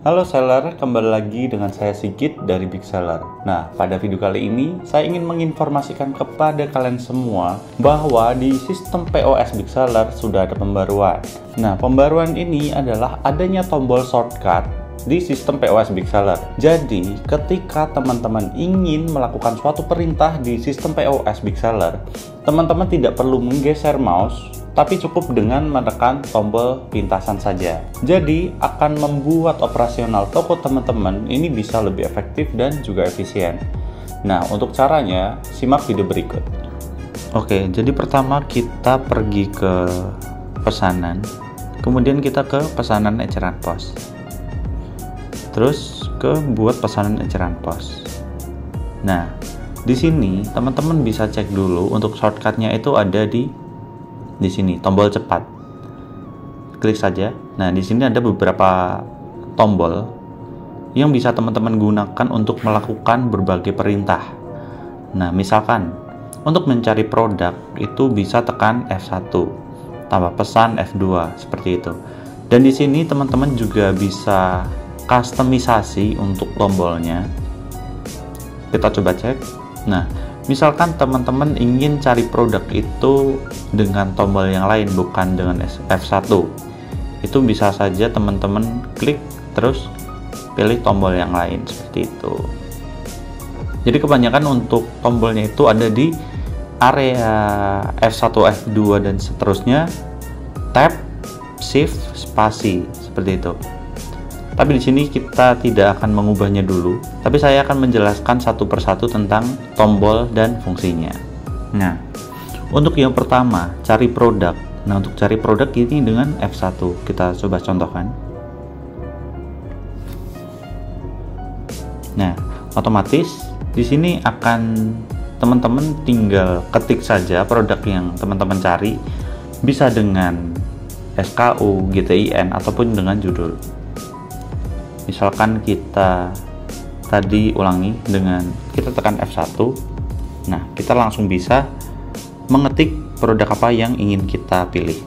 Halo seller, kembali lagi dengan saya Sigit dari Big Seller. Nah, pada video kali ini saya ingin menginformasikan kepada kalian semua bahwa di sistem POS Big Seller sudah ada pembaruan. Nah, pembaruan ini adalah adanya tombol shortcut di sistem POS Big Seller. Jadi, ketika teman-teman ingin melakukan suatu perintah di sistem POS Big Seller, teman-teman tidak perlu menggeser mouse, tapi cukup dengan menekan tombol pintasan saja. Jadi akan membuat operasional toko teman-teman ini bisa lebih efektif dan juga efisien. Nah, untuk caranya simak video berikut. Oke, jadi pertama kita pergi ke pesanan, kemudian kita ke pesanan eceran pos, terus ke buat pesanan eceran pos. Nah, di sini teman-teman bisa cek dulu untuk shortcutnya itu ada di sini tombol cepat, klik saja. Nah, di sini ada beberapa tombol yang bisa teman-teman gunakan untuk melakukan berbagai perintah. Nah, misalkan untuk mencari produk itu bisa tekan F1, tambah pesan F2 seperti itu. Dan di sini teman-teman juga bisa customisasi untuk tombolnya. Kita coba cek. Nah, misalkan teman-teman ingin cari produk itu dengan tombol yang lain, bukan dengan F1, itu bisa saja teman-teman klik terus pilih tombol yang lain seperti itu. Jadi kebanyakan untuk tombolnya itu ada di area F1, F2 dan seterusnya, tab, shift, spasi seperti itu. Tapi di sini kita tidak akan mengubahnya dulu, tapi saya akan menjelaskan satu persatu tentang tombol dan fungsinya. Nah, untuk yang pertama, cari produk. Nah, untuk cari produk ini dengan F1, kita coba contohkan. Nah, otomatis di sini akan teman-teman tinggal ketik saja produk yang teman-teman cari, bisa dengan SKU, GTIN ataupun dengan judul. Misalkan kita tadi ulangi dengan kita tekan F1. Nah, kita langsung bisa mengetik produk apa yang ingin kita pilih.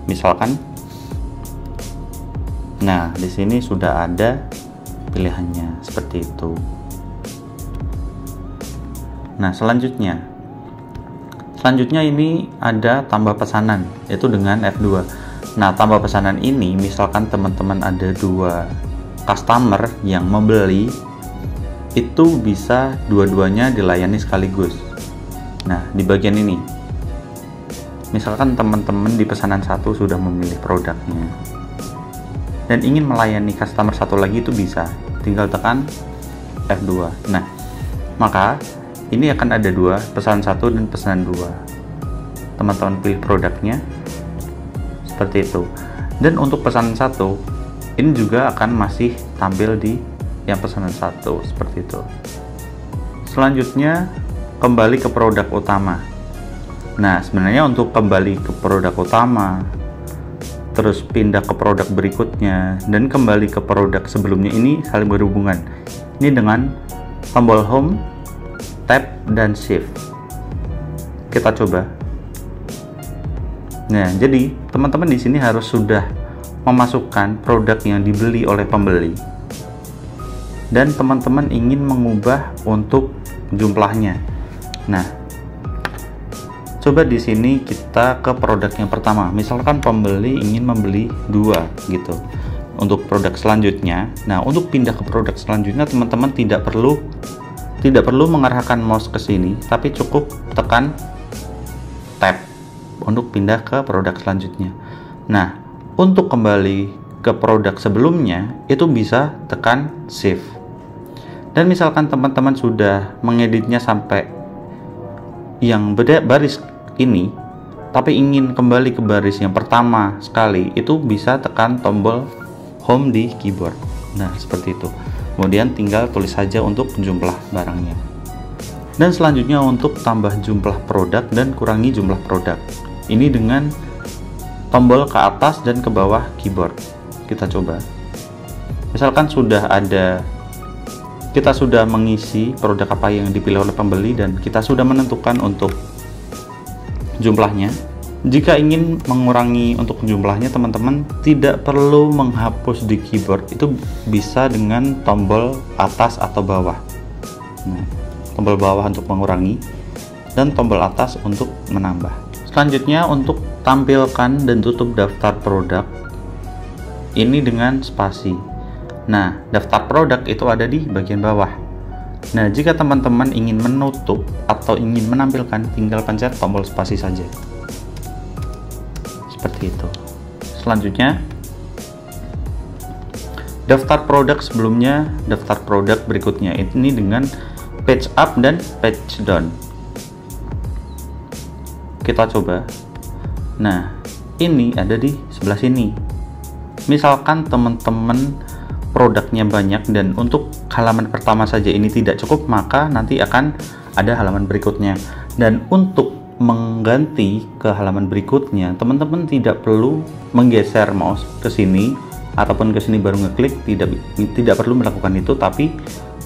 Misalkan, nah di sini sudah ada pilihannya seperti itu. Nah, selanjutnya ini ada tambah pesanan, yaitu dengan F2. Nah, tambah pesanan ini misalkan teman-teman ada dua customer yang membeli, itu bisa dua-duanya dilayani sekaligus. Nah, di bagian ini misalkan teman-teman di pesanan satu sudah memilih produknya dan ingin melayani customer satu lagi, itu bisa tinggal tekan F2. Nah, maka ini akan ada dua, pesanan satu dan pesanan dua. Teman-teman pilih produknya seperti itu. Dan untuk pesanan satu ini juga akan masih tampil di yang pesanan satu seperti itu. Selanjutnya kembali ke produk utama. Nah, sebenarnya untuk kembali ke produk utama, terus pindah ke produk berikutnya, dan kembali ke produk sebelumnya ini saling berhubungan. Ini dengan tombol home, tab, dan shift. Kita coba. Nah, jadi teman-teman di sini harus sudah memasukkan produk yang dibeli oleh pembeli, dan teman-teman ingin mengubah untuk jumlahnya. Nah, coba di sini kita ke produk yang pertama. Misalkan pembeli ingin membeli 2 gitu. Untuk produk selanjutnya, nah untuk pindah ke produk selanjutnya teman-teman tidak perlu mengarahkan mouse ke sini, tapi cukup tekan tab untuk pindah ke produk selanjutnya. Nah, untuk kembali ke produk sebelumnya itu bisa tekan shift. Dan misalkan teman-teman sudah mengeditnya sampai yang beda baris ini, tapi ingin kembali ke baris yang pertama sekali, itu bisa tekan tombol home di keyboard. Nah, seperti itu. Kemudian tinggal tulis saja untuk jumlah barangnya. Dan selanjutnya untuk tambah jumlah produk dan kurangi jumlah produk. Ini dengan tombol ke atas dan ke bawah keyboard. Kita coba. Misalkan kita sudah mengisi produk apa yang dipilih oleh pembeli dan kita sudah menentukan untuk jumlahnya. Jika ingin mengurangi untuk jumlahnya, teman-teman tidak perlu menghapus di keyboard, itu bisa dengan tombol atas atau bawah. Nah, tombol bawah untuk mengurangi dan tombol atas untuk menambah. Selanjutnya untuk tampilkan dan tutup daftar produk, ini dengan spasi. Nah, daftar produk itu ada di bagian bawah. Nah, jika teman-teman ingin menutup atau ingin menampilkan, tinggal pencet tombol spasi saja. Seperti itu. Selanjutnya, daftar produk sebelumnya, daftar produk berikutnya. Ini dengan page up dan page down. Kita coba. Nah, ini ada di sebelah sini. Misalkan teman-teman produknya banyak dan untuk halaman pertama saja ini tidak cukup, maka nanti akan ada halaman berikutnya. Dan untuk mengganti ke halaman berikutnya, teman-teman tidak perlu menggeser mouse ke sini ataupun ke sini baru ngeklik, tidak perlu melakukan itu, tapi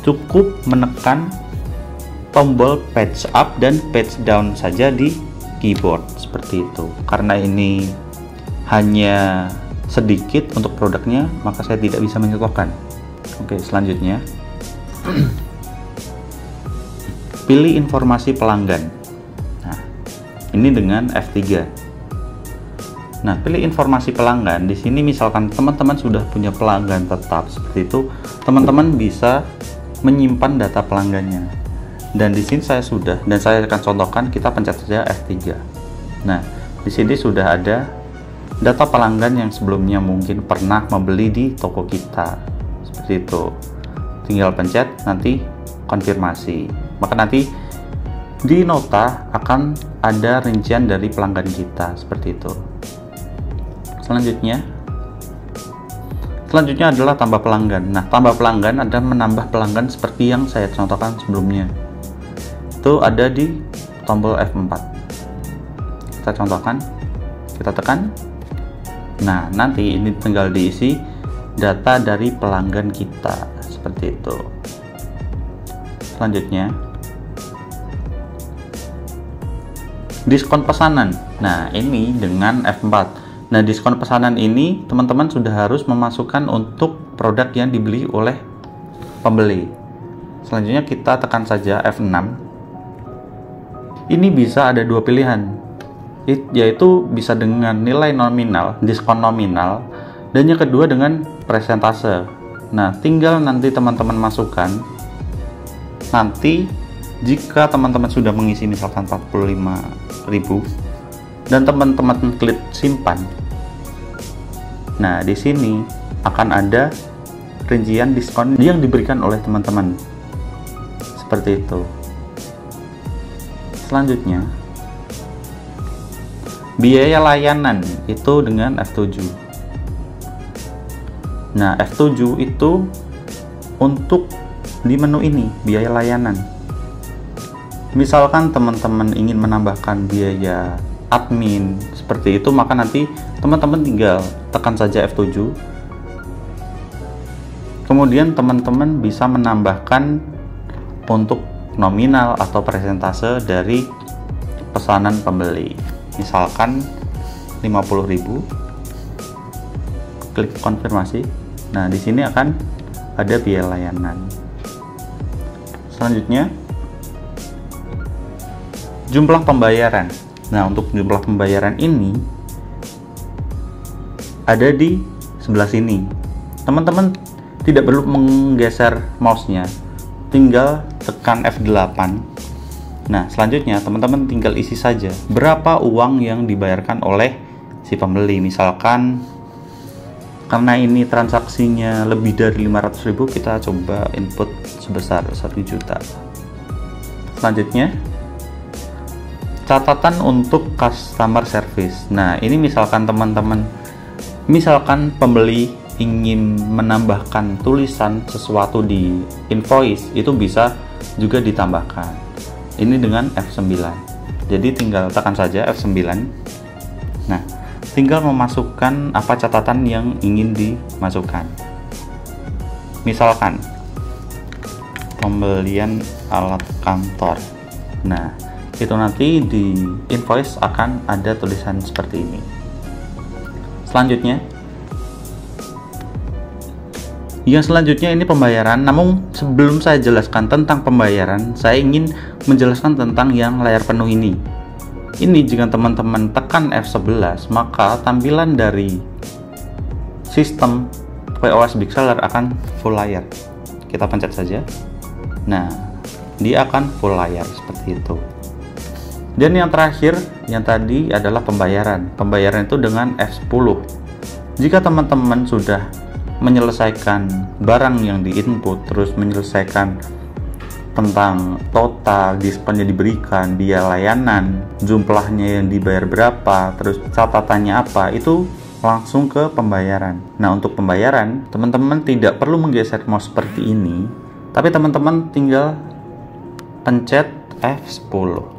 cukup menekan tombol page up dan page down saja di keyboard seperti itu. Karena ini hanya sedikit untuk produknya, maka saya tidak bisa mencontohkan. Oke, selanjutnya pilih informasi pelanggan. Nah, ini dengan F3. Nah, pilih informasi pelanggan. Di sini misalkan teman-teman sudah punya pelanggan tetap seperti itu, teman-teman bisa menyimpan data pelanggannya. Dan di sini saya sudah, dan saya akan contohkan, kita pencet saja F3. Nah, di sini sudah ada data pelanggan yang sebelumnya mungkin pernah membeli di toko kita. Seperti itu. Tinggal pencet nanti konfirmasi. Maka nanti di nota akan ada rincian dari pelanggan kita seperti itu. Selanjutnya adalah tambah pelanggan. Nah, tambah pelanggan adalah menambah pelanggan seperti yang saya contohkan sebelumnya. Itu ada di tombol F4. Kita contohkan, kita tekan. Nah, nanti ini tinggal diisi data dari pelanggan kita seperti itu. Selanjutnya, diskon pesanan. Nah, ini dengan F4. Nah, diskon pesanan ini teman-teman sudah harus memasukkan untuk produk yang dibeli oleh pembeli. Selanjutnya kita tekan saja F6. Ini bisa ada dua pilihan, yaitu bisa dengan nilai nominal, diskon nominal, dan yang kedua dengan persentase. Nah, tinggal nanti teman-teman masukkan. Nanti jika teman-teman sudah mengisi misalkan 45.000 dan teman-teman klik simpan, nah di sini akan ada rincian diskon yang diberikan oleh teman-teman seperti itu. Selanjutnya, biaya layanan itu dengan F7. Nah, F7 itu untuk di menu ini, biaya layanan. Misalkan teman-teman ingin menambahkan biaya admin seperti itu, maka nanti teman-teman tinggal tekan saja F7. Kemudian teman-teman bisa menambahkan untuk nominal atau persentase dari pesanan pembeli. Misalkan 50.000. Klik konfirmasi. Nah, di sini akan ada biaya layanan. Selanjutnya, jumlah pembayaran. Nah, untuk jumlah pembayaran ini ada di sebelah sini. Teman-teman tidak perlu menggeser mouse-nya, tinggal tekan F8. Nah, selanjutnya teman-teman tinggal isi saja berapa uang yang dibayarkan oleh si pembeli. Misalkan karena ini transaksinya lebih dari 500.000, kita coba input sebesar 1 juta. Selanjutnya, catatan untuk customer service. Nah, ini misalkan misalkan pembeli ingin menambahkan tulisan sesuatu di invoice, itu bisa juga ditambahkan. Ini dengan F9. Jadi tinggal tekan saja F9. Nah, tinggal memasukkan apa catatan yang ingin dimasukkan. Misalkan pembelian alat kantor. Nah, itu nanti di invoice akan ada tulisan seperti ini. Selanjutnya ini pembayaran. Namun sebelum saya jelaskan tentang pembayaran, saya ingin menjelaskan tentang yang layar penuh ini. Ini jika teman-teman tekan F11, maka tampilan dari sistem POS Big Seller akan full layar. Kita pencet saja. Nah, dia akan full layar seperti itu. Dan yang terakhir, yang tadi adalah pembayaran. Pembayaran itu dengan F10. Jika teman-teman sudah menyelesaikan barang yang di-input, terus menyelesaikan tentang total, diskon yang diberikan, biaya layanan, jumlahnya yang dibayar berapa, terus catatannya apa, itu langsung ke pembayaran. Nah, untuk pembayaran, teman-teman tidak perlu menggeser mouse seperti ini, tapi teman-teman tinggal pencet F10.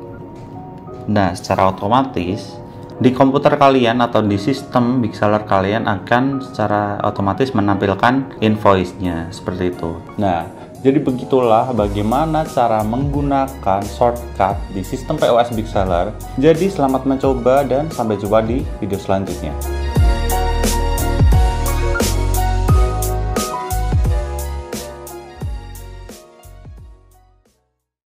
Nah, secara otomatis di komputer kalian atau di sistem Big Seller kalian akan secara otomatis menampilkan invoice-nya seperti itu. Nah, jadi begitulah bagaimana cara menggunakan shortcut di sistem POS Big Seller. Jadi selamat mencoba dan sampai jumpa di video selanjutnya.